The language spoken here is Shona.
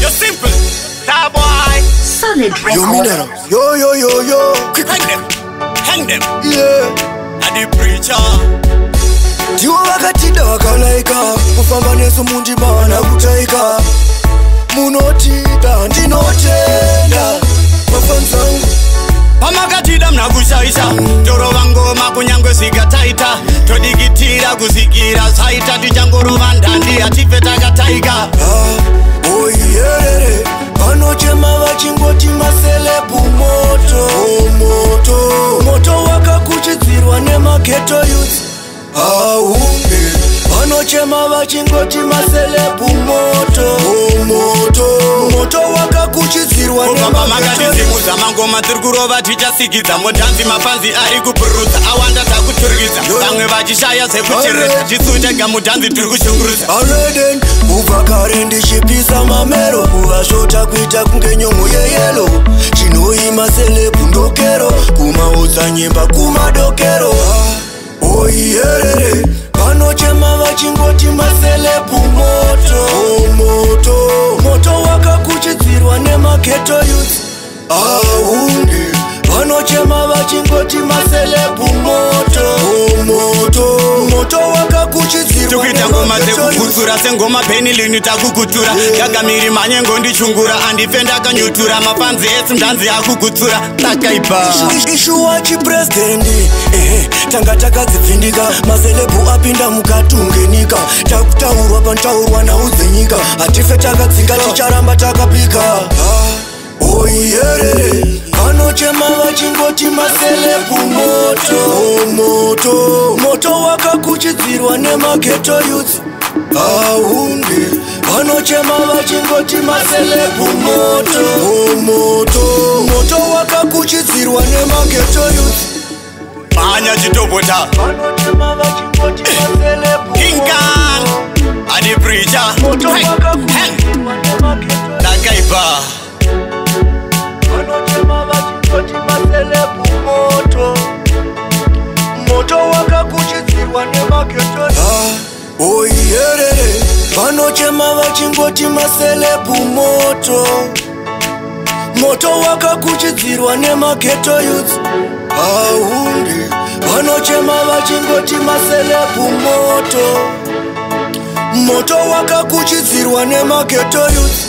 You're simple. That boy. Solid Yo, record. Minero. Yo. Quick, hang them. Yeah. And the preacher. Ndiwo vakatida vakalaika kufamba nesu mundibana kutaika munotida ndinotenda mafanzangu pamakatida mna kushaisha torova ngoma kunyangwe zikataita todigitira kuzikira saita tichangorova ndandi hatife takataika oiyerere vanochema vachingoti maselebu moto wakakuchidzirwa nemageto youth aunge vanochema vachingoti maselebu moto wakakuchidzirwa pamamakatizimuza mangoma tiri kurova tichasikidza modhanzi mapanzi ari kupururudza awanda takuturikidza vamwe vachishaya sekucheresa tisutega mudhanzi tiri kushungurudza areden kubva kare ndichipisa mamero kuvashota kuita kunge nyongo yeyelo chinoima selebu ndokero kumaudza nyimba kumadokero oiyerere vanochema vachingoti maselebu moto wakakuchidzirwa nemageto youth aunge vanochema vachingoti maselebu moto wakakuchidzirwa tikuita ngoma dzekukutsura sengoma penilini takukutura yagamiri manyengo ndichungura andife ndakanyutura mapanzi esi ndanzi akukutsura takaipa ishuwa chipurezidendi tanga takadzipfindika maselebu apinda mukatungenika takutaurwa panotaurwa nhau dzenyika hatife takadzinga ticharamba takapika oiyerere vanochema vachingoti maselebu moto wakakuchidzirwa nemageto youth aunge vanochema vachingoti maselebu moto wakakuchidzirwa nemageto youth manya chitopota kinkan adi preacher takaipa moto wakakuchidzirwa nemageto oiyerere vanochema vachingoti maselebu moto wakakuchidzirwa nemageto youth aunge vanochema vachingoti maselebu moto wakakuchidzirwa nemageto youth